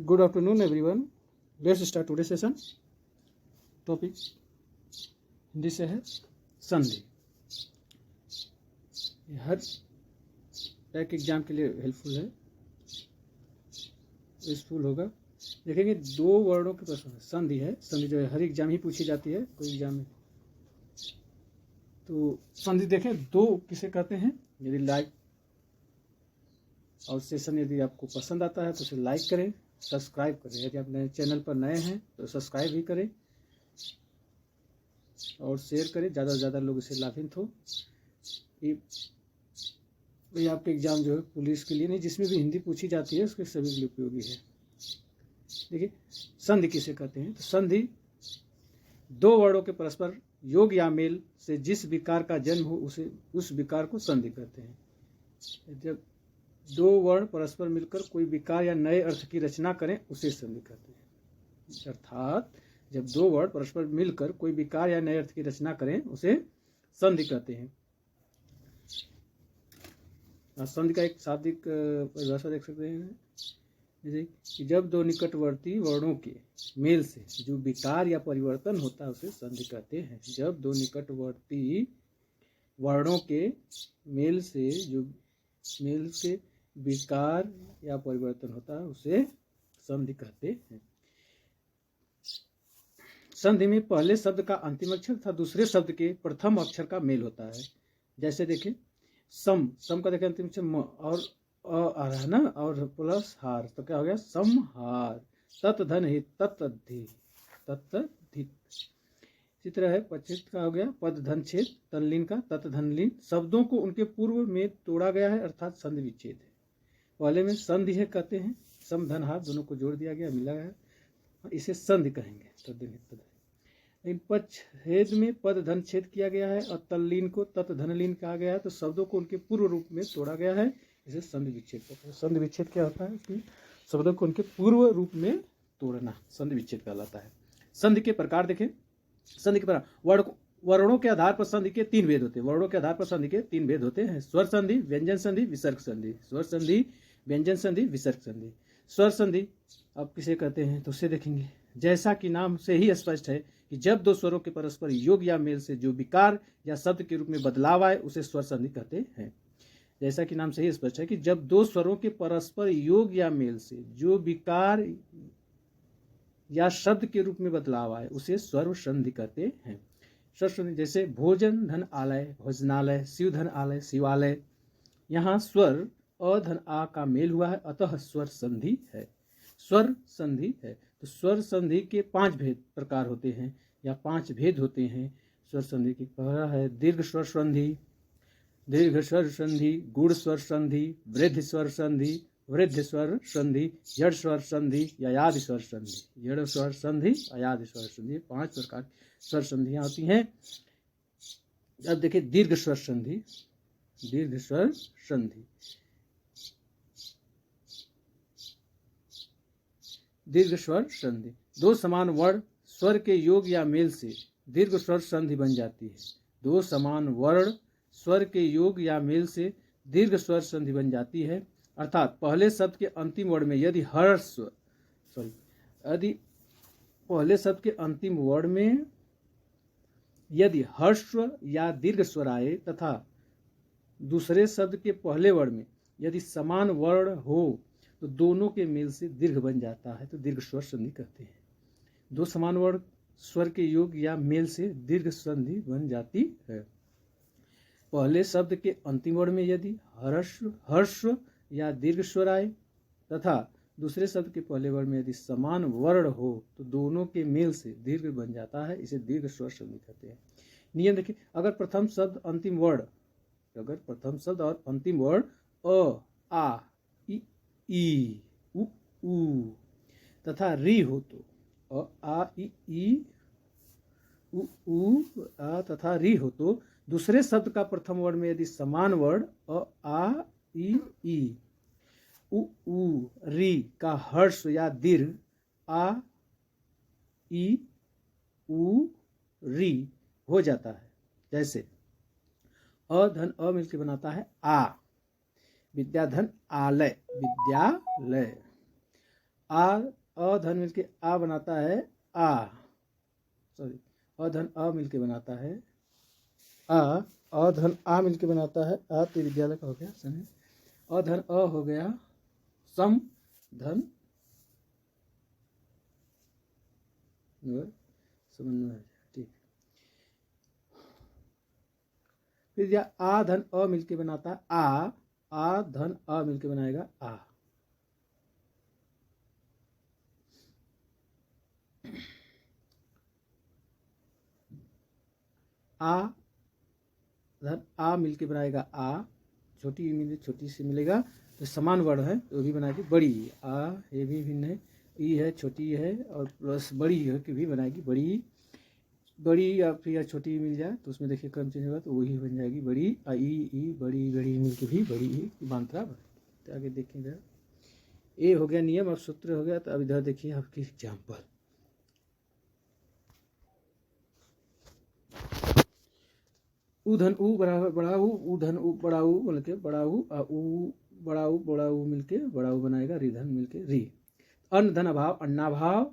Good afternoon, everyone. Let's start today's session. Topic Hindi से है संधि। हर टैग एग्जाम के लिए हेल्पफुल है, यूजफुल होगा। देखेंगे दो वर्डों के प्रश्न है। संधि है, संधि जो है हर एग्जाम ही पूछी जाती है, कोई एग्जाम में। तो संधि देखें दो किसे कहते हैं। यदि लाइक और सेशन यदि आपको पसंद आता है तो उसे लाइक करें, सब्सक्राइब करें। यदि आप नए चैनल पर नए हैं तो सब्सक्राइब भी करें और शेयर करें, ज़्यादा से ज़्यादा लोग इसे लाभान्वित हो। ये आपके एग्जाम जो है पुलिस के लिए नहीं, जिसमें भी हिंदी पूछी जाती है उसके सभी के लिए उपयोगी है। देखिए संधि किसे कहते हैं। तो संधि दो वर्डों के परस्पर योग या मेल से जिस विकार का जन्म हो उसे उस विकार को संधि कहते हैं। जब दो वर्ण परस्पर मिलकर कोई विकार या नए अर्थ की रचना करें उसे संधि कहते हैं। अर्थात जब दो वर्ण परस्पर मिलकर कोई विकार या नए अर्थ की रचना करें उसे संधि कहते हैं। संधि का एक शाब्दिक परिभाषा देख सकते हैं, जैसे कि जब दो निकटवर्ती वर्णों के मेल से जो विकार या परिवर्तन होता है उसे संधि कहते हैं। जब दो निकटवर्ती वर्णों के मेल से जो विकार या परिवर्तन होता है उसे संधि कहते हैं। संधि में पहले शब्द का अंतिम अक्षर तथा दूसरे शब्द के प्रथम अक्षर का मेल होता है। जैसे देखें सम का देखें अंतिम अक्षर म और है ना, और प्लस हार तो क्या हो गया समहार। तत् धन हित तत्धित। इसी तरह है पच्छेद का हो गया पद धन छेद, तनलीन का तत् धनलीन। शब्दों को उनके पूर्व में तोड़ा गया है अर्थात संधि विच्छेद है। पहले में संधि है कहते हैं, सम धन हार दोनों को जोड़ दिया गया, मिला गया और इसे संधि कहेंगे। लेकिन पच्छेद में पद धन छेद किया गया है और तल्लीन को तत् धनलीन कहा गया है, तो शब्दों को उनके पूर्व रूप में तोड़ा गया है, इसे संधि विच्छेद कहते हैं। संधि विच्छेद क्या होता है कि शब्दों को उनके पूर्व रूप में तोड़ना संधि विच्छेद कहलाता है। संधि के प्रकार देखें। संधि के प्रकार वर्णों के आधार पर संधि के तीन भेद होते हैं। वर्णों के आधार पर संधि के तीन भेद होते हैं। स्वर संधि, व्यंजन संधि, विसर्ग संधि। स्वर संधि, व्यंजन संधि, विसर्ग संधि। स्वर संधि अब किसे कहते हैं तो उसे देखेंगे। जैसा कि नाम से ही स्पष्ट है कि जब दो स्वरों के परस्पर योग या मेल से जो विकार या शब्द के रूप में बदलाव आए उसे स्वर संधि कहते हैं। जैसा कि नाम से ही स्पष्ट है कि जब दो स्वरों के परस्पर योग या मेल से जो विकार या शब्द के रूप में बदलाव आए उसे स्वर संधि कहते हैं। स्वर संधि जैसे भोजन धन आलय भोजनालय, शिव धन आलय शिवालय। यहाँ स्वर अ धन आ का मेल हुआ है, अतः स्वर संधि है। स्वर संधि है। तो स्वर संधि के पांच प्रकार होते हैं या पांच भेद होते हैं। स्वर संधि की पहला है दीर्घ स्वर संधि, दीर्घ स्वर संधि, गुण स्वर संधि, वृद्ध स्वर संधि, वृद्ध स्वर संधि, जड़ स्वर संधि, यायादि स्वर संधि। जड़ स्वर संधि, अयादि स्वर संधि, पांच प्रकार स्वर संधियां होती हैं। अब देखिए दीर्घ स्वर संधि। दीर्घ स्वर संधि, दीर्घ स्वर संधि दो समान वर्ण स्वर के योग या मेल से दीर्घ स्वर संधि बन जाती है। दो समान वर्ण स्वर के योग या मेल से दीर्घ स्वर संधि बन जाती है। अर्थात पहले शब्द के अंतिम वर्ण में यदि पहले शब्द के अंतिम वर्ण में यदि हर्स्व या दीर्घ स्वर आए तथा दूसरे शब्द के पहले वर्ण में यदि समान वर्ण हो तो दोनों के मेल से दीर्घ बन जाता है, तो दीर्घ स्वर संधि कहते हैं। दो समान वर्ण स्वर के योग या मेल से दीर्घ संधि बन जाती है। पहले शब्द के अंतिम वर्ण में यदि हर्स्व या दीर्घ स्वर आए तथा दूसरे शब्द के पहले वर्ण में यदि समान वर्ण हो तो दोनों के मेल से दीर्घ बन जाता है, इसे दीर्घ स्वर संधि कहते हैं। नियम देखिए, अगर प्रथम शब्द और अंतिम वर्ण अ आ ई उ तथा री हो तो अ आ ई उ आ तथा री हो तो दूसरे शब्द का प्रथम वर्ण में यदि समान वर्ण अ आ ई उ री का हर्ष या दीर्घ आ ई उ री हो जाता है। जैसे अ धन अ मिलकर बनाता है आ, विद्याधन आलय विद्यालय, अधन मिलके आ बनाता है आ, सॉरी अधन अ मिलके बनाता है अधन आ मिलके बनाता है आ, तो विद्यालय का हो गया समय, अधन अ हो गया सम धन समन्वय, ठीक। फिर आ धन अ मिलके बनाता है आ धन अ मिलके बनाएगा आ, आ धन आ मिलके बनाएगा आ, छोटी से मिलेगा तो समान वर्ण है तो भी बनाएगी बड़ी आ, ये भी भिन्न है, ई है छोटी है और प्लस बड़ी है कि भी बनाएगी बड़ी या फिर या छोटी मिल जाए तो उसमें देखिए क्रम चेंज होगा तो वही बन जाएगी बड़ी ई बड़ी मिलके भी बड़ी ही मात्रा बने। तो आगे देखें इधर ए हो गया नियम और सूत्र हो गया। तो अब इधर देखिए आपकी एग्जाम्पल, उ धन उ बराबर बड़ा उ धन उ बड़ा उ मिलके बड़ा उ बड़ा उ मिलके बड़ा उ बनाएगा रि धन मिलके री। अन्न धन अभाव अन्नाभाव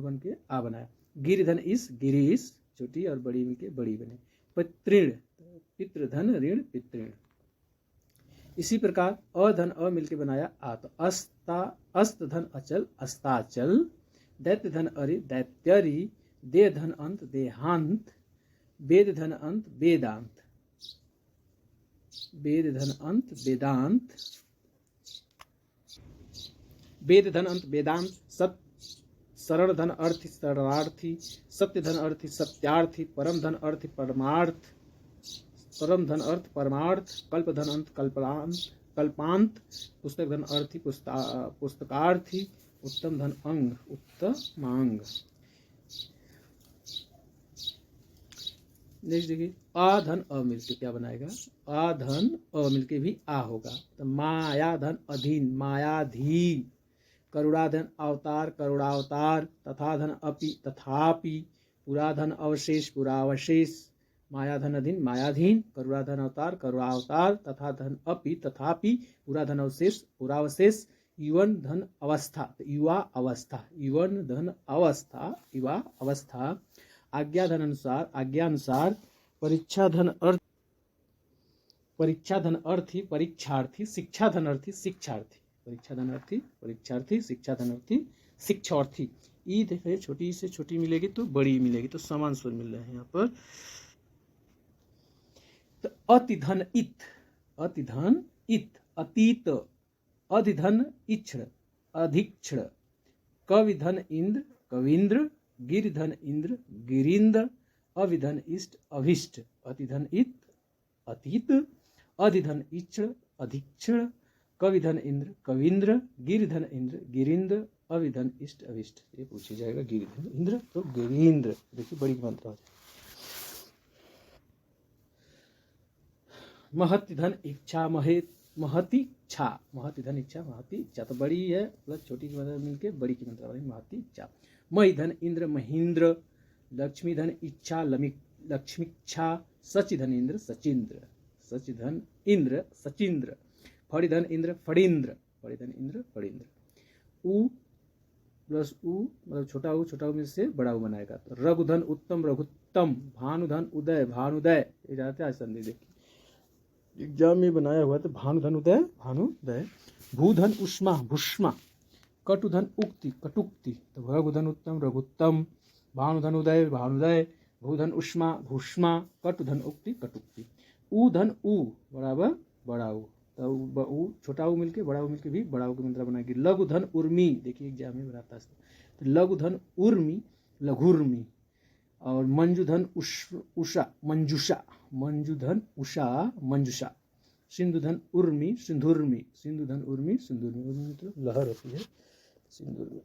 बन के आ बनाया। गिर धन इस गिरीश छोटी और बड़ी मिलके बड़ी बने। पितृण पितृ धन ऋण पितृण। इसी प्रकार अधन अ मिलके बनाया आ, तो अस्त धन अचल अस्ताचल। दैत्य धन अरि दैत्यरी। दे धन अंत देहांत। वेद धन अंत वेदांत। वेद धन अंत वेदांत। वेद धन अंत वेदांत। सत शरण धन अर्थी शरणार्थी। सत्य धन अर्थी सत्यार्थी। परम धन अर्थी परमार्थ। परम धन अर्थ परमार्थ। कल्प धन अंत कल्पांत। पुस्तक धन अर्थी पुस्तकार्थी। उत्तम धन अंग उत्तमांग। नेक्स्ट देखिए आ धन अ मिलके क्या बनाएगा, आ धन अ मिलके भी आ होगा। तो माया धन अधीन मायाधीन। करुणाधन अवतार करुणावतार। तथा धन अपि तथापि। पुराधन अवशेष पुरावशेष। मायाधन अधीन मायाधीन। करुणाधन अवतार करुणावतार। तथा धन अपि तथापि। पुराधन अवशेष पुरावशेष। युवन धन अवस्था युवा अवस्था। युवन धन अवस्था युवा अवस्था। आज्ञा धन अनुसार आज्ञानुसार। परीक्षा धन अर्थी परीक्षार्थी। शिक्षा धन अर्थी शिक्षार्थी। परीक्षा धन अर्थी परीक्षार्थी। शिक्षा धन अर्थी शिक्षार्थी। ई देखिए छोटी से छोटी मिलेगी तो बड़ी मिलेगी, तो समान स्वर मिल रहे हैं यहाँ पर। तो अतिधन इत अतिधन इत अतीत। अधिधन इक्षण अधिक्षण। कविधन इंद्र कविंद्र। गिरिधन इंद्र गिरिंद्र। अविधन इष्ट अभिष्ट। अतिधन इत अतीत। अधिधन इक्षण अधिक्षण। कविधन इंद्र कविंद्र। गिरिधन इंद्र गिरिंद्र। अविधन इष्ट अभिष्ट। ये पूछी जाएगा गिरिधन इंद्र तो गिरिंद्र। देखिए बड़ी मात्रा हो जाए। महति धन इच्छा महति इच्छा। महति धन इच्छा महति इच्छा तो बड़ी है प्लस छोटी की मात्रा मिलके बड़ी की मात्रा बनी महति इच्छा। मही धन इंद्र महेंद्र। लक्ष्मी धन इच्छा लक्ष्मीच्छा। सचि धन इंद्र सचिंद्र। सचि धन इंद्र सचिंद्र। फड़ी धन इंद्र फड़ींद्र। फड़ी धन इंद्र फड़ींद्र। उ प्लस उ मतलब छोटा उ में से बड़ा उ बनाएगा। तो रघुधन उत्तम रघुत्तम। भानुधन उदय भानुदय। ये जाते आज संधि देखिए एग्जाम में बनाया हुआ तो भानुधन उदय भानुदय। भूधन उष्मा भूष्मा। कटुधन उक्ति कटुक्ति। तो रघुधन उत्तम रघुत्तम। भानुधन उदय भानुदय। भूधन उष्मा भूष्मा। कटुधन उक्ति कटुक्ति। ऊधन उ बराबर बड़ा उ। तो छोटा उ मिलके बड़ा उ मिलके भी बड़ा उ की मात्रा बनाएगी। लघुधन उर्मी। देखिए एग्जाम में बनाता है तो लघुधन उर्मी लघुर्मी। और मंजुधन उषा मंजुषा। मंजुधन उषा मंजुषा। सिंधुधन उर्मी सिंधुर्मी। सिंधुधन उर्मी सिंधुर्मी। उर्मी मतलब लहर होती है सिंधुर में।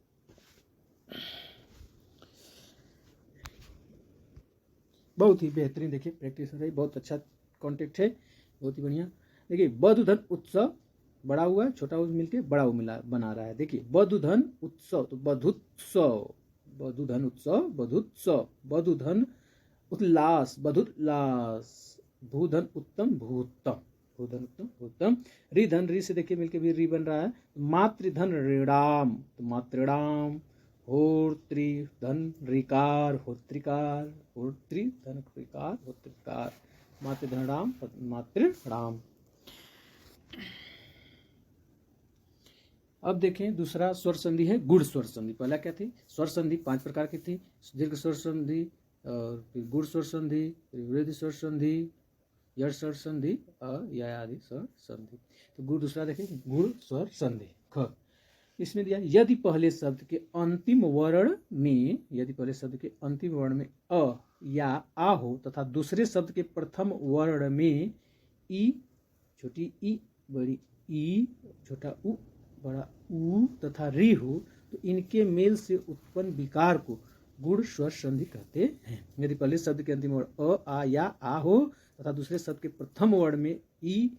बहुत ही बेहतरीन देखिए प्रैक्टिस हो रही, बहुत अच्छा कॉन्टेक्ट है, बहुत ही बढ़िया। देखिए बधुधन उत्सव बड़ा हुआ है छोटा हुआ मिलके बड़ा हुआ मिला बना रहा है। देखिए बधुधन उत्सव तो बधुत्सव। बधुधन उत्सव बधुत्सव। बधुधन उल्लास बधुल्लास। भूधन उत्तम भूत्तम। भूधन उत्तम। री धन, री से देखिए मिलके भी री बन रहा है। मातृधन ऋणाम, तो मातृणाम। होत्री धन ऋकार, होत्रिकार, होत्री धन ऋकार, होत्रिकार। मातृधनराम, मातृणाम। अब देखें दूसरा स्वर संधि है गुड़ स्वर संधि। पहला क्या थी? स्वर संधि 5 प्रकार की थी। दीर्घ स्वर संधि, और फिर गुड़ स्वर संधि, फिर वृद्धि स्वर संधि, यड़ स्वर संधि और या आदि स्वर संधि। तो गुड़ दूसरा देखें, गुड़ स्वर संधि ख। इसमें दिया यदि पहले शब्द के अंतिम वर्ण में, यदि पहले शब्द के अंतिम वर्ण में अ या आ हो तथा दूसरे शब्द के प्रथम वर्ण में ई, छोटी ई बड़ी ई, छोटा उ बड़ा ऊ तथा री हो तो इनके मेल से उत्पन्न विकार को गुड़ स्वर संधि कहते हैं। यदि पहले शब्द के अंतिम वर्ण अ आ या आ हो तथा दूसरे शब्द के प्रथम वर्ण में ई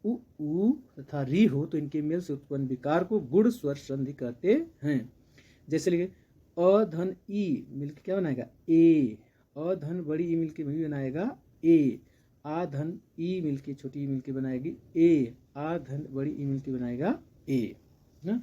उ तथा री हो तो इनके मेल से उत्पन्न विकार को गुड़ स्वर संधि कहते हैं। जैसे लिखे अ धन ई मिलकर क्या बनाएगा? ए। अ धन बड़ी ई मिलके भी बनाएगा ए। आ धन ई मिलके छोटी ई मिलके बनाएगी ए। आ धन बड़ी ई मिलके बनाएगा ए ना।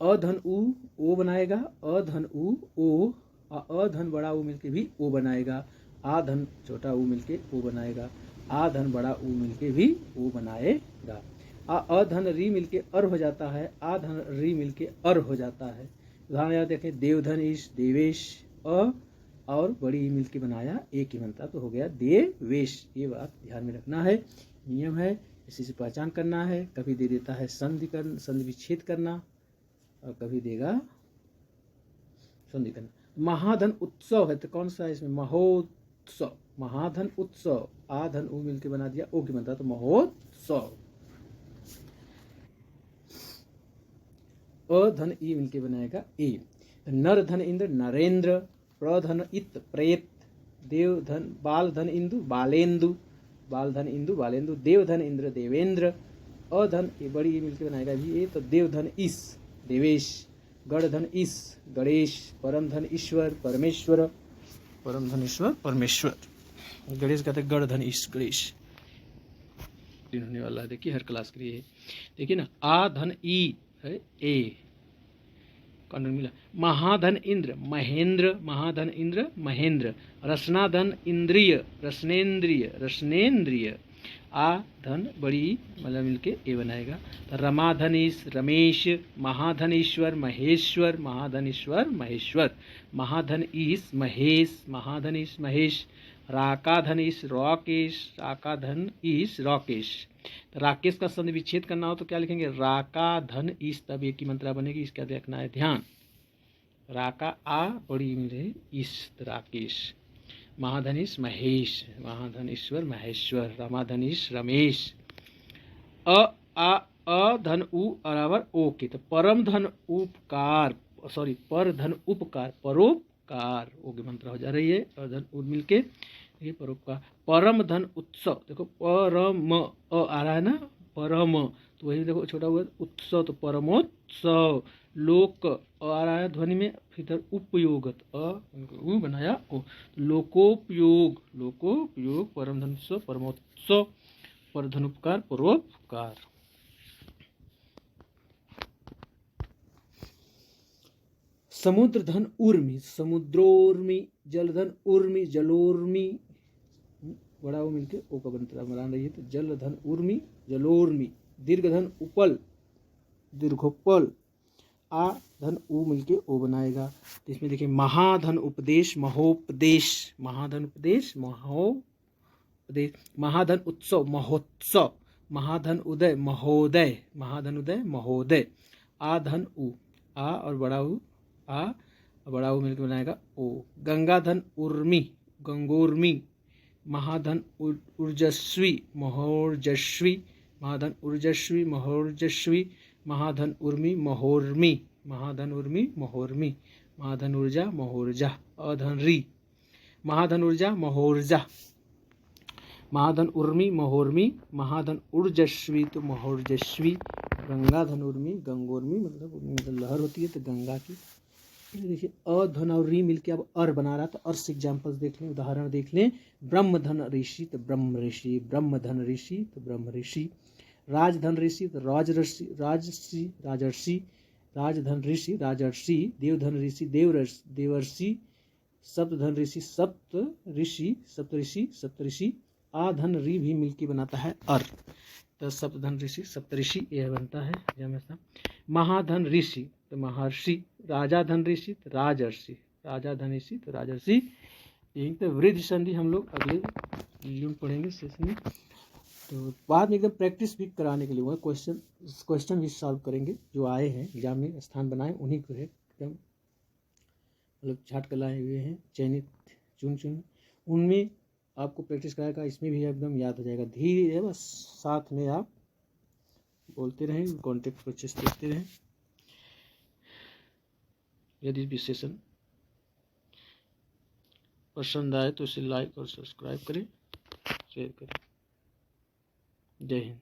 अ धन उ ओ बनाएगा, अ धन उ ओ। अ धन बड़ा उ मिलके भी ओ बनाएगा। आ धन छोटा उ मिलके ओ बनाएगा। आ धन बड़ा उ मिलके भी ओ बनाएगा। अ धन री मिलके अर हो जाता है। आ धन री मिलके अर हो जाता है। उदाहरण यहाँ देखें, देवधन ईश, देवेश। अ और बड़ी ई मिलके बनाया एक ही बनता तो हो गया देवेश। ये बात ध्यान में रखना है, नियम है, इसी से पहचान करना है। कभी दे देता है संधि विच्छेद करना और कभी देगा संधि करना। महाधन उत्सव है तो कौन सा है इसमें? महोत्सव। महाधन उत्सव, आ धन उ मिलके बना दिया ओ की बनता तो महोत्सव। अ धन ई मिलके बनाएगा ए। नर धन इंद्र, नरेंद्र। प्रधन इत, प्रेत। देव धन, बाल धन इंदु, बालेंदु। बाल धन इंदु, बालेंदु। देव धन इंद्र, देवेंद्र। अधन ये बड़ी ई मिलके बनाएगा भी ए तो देव धन ईश, देवेश। गण धन ईश, गणेश। परम धन ईश्वर, परमेश्वर। परम धन ईश्वर, परमेश्वर। गणेश कहते गण धन ईश, गणेश होने वाला है। देखिए हर क्लास के लिए देखिए ना। आ धन ई है ए, कौन मिला? महाधन इंद्र, महेंद्र। महाधन इंद्र, महेंद्र। रसनाधन इंद्रिय, रसनेन्द्रिय, रसनेन्द्रिय। आ धन बड़ी मतलब मिलके ए बनाएगा। रमाधनीश, रमेश। महाधनीश्वर, महेश्वर। महाधनीश्वर, महेश्वर। महाधन ईश, महेश। महाधनीश, महेश। राकाधनीश, राकेश। राकाधन ईश, राकेश। राकेश का संधि विच्छेद करना हो तो क्या लिखेंगे? राका धन ईश, तब एक ही मंत्रा बनेगी। इसका देखना है ध्यान। राका आ बड़ी मिले ईश, राकेश। महाधनीश, महेश। महाधनीश्वर, महेश्वर। रमाधनीश, रमेश। अ धन उ बराबर ओ के तो परम धन उपकार, सॉरी पर धन उपकार, परोपकार ओ की मंत्रा हो जा रही है। और धन उ मिलके ये परोपकार। परम धन उत्सव, देखो परम अ आ रहा है ना, परम तो वही देखो छोटा हुआ उत्सव तो परमोत्सव। लोक आ रहा है ध्वनि में, फिर उपयोगत उ बनाया ओ। लोकोपयोग, लोकोपयोग। परम धन उत्सव, परमोत्सव। पर धनुपकार, परोपकार। समुद्र धन उर्मी, समुद्रोर्मी। जलधन उर्मी, जलोर्मी। बड़ा वो मिलके ओ का बनता बना रही है तो जल धन उर्मी, जलोर्मी। दीर्घ धन उपल, दीर्घोपल। आ धन उ मिलके ओ बनाएगा। तो इसमें देखिए महाधन उपदेश, महोपदेश। महाधन उपदेश, महोपदेश। महाधन उत्सव, महोत्सव। महाधन उदय, महोदय। महाधन उदय, महोदय। आ धन उ, आ और बड़ा उ, आ और बड़ा उ मिलकर बनाएगा ओ। गंगाधन उर्मी, गंगोर्मी। महाधन ऊर्जस्वी, महोर्जस्वी। महाधन ऊर्जस्वी, महोर्जस्वी। महाधन उर्मी, महोर्मी। महाधन उर्मी, महोर्मी। महाधन ऊर्जा, महोर्जा। अधन री, महाधन ऊर्जा, महोर्जा। महाधन उर्मी, महोर्मी। महाधन ऊर्जस्वी तो महोर्जस्वी। गंगा धन उर्मी, गंगोर्मी मतलब लहर होती है तो गंगा की। देखिए अ धन और री मिलके अब अर बना रहा, तो अर्स एग्जाम्पल्स देख लें, उदाहरण देख लें। ब्रह्मधन ऋषि तो ब्रह्म ऋषि, ब्रह्मधन ऋषि तो ब्रह्म ऋषि, राजधन ऋषि तो राजर्षि, राजर्षि राजर्षि, राजधन ऋषि राजर्षि, देवधन ऋषि देवर्षि, सप्तधन ऋषि सप्त ऋषि सप्तऋषि सप्तऋषि, आधन री भी मिलके बनाता है अर, तो सप्तधन ऋषि सप्तऋषि यह बनता है हमेशा। महाधन ऋषि तो महर्षि, राजा धन ऋषि तो राजर्षि, राजा धन ऋषि तो राजर्षि। यही तो वृद्ध संधि हम लोग अगले वीडियो में पढ़ेंगे सेशन में। तो बाद में एकदम प्रैक्टिस भी कराने के लिए वो क्वेश्चन भी सॉल्व करेंगे जो आए हैं एग्जाम में, स्थान बनाए उन्हीं को है एकदम मतलब छाट कर लाए हुए हैं, चयनित चुन उनमें आपको प्रैक्टिस कराएगा, इसमें भी एकदम याद हो जाएगा। धीरे बस साथ में आप बोलते रहें, कॉन्टेक्ट प्रोसेस देखते रहें। यदि भी सेशन पसंद आए तो इसे लाइक और सब्सक्राइब करें, शेयर करें। जय हिंद।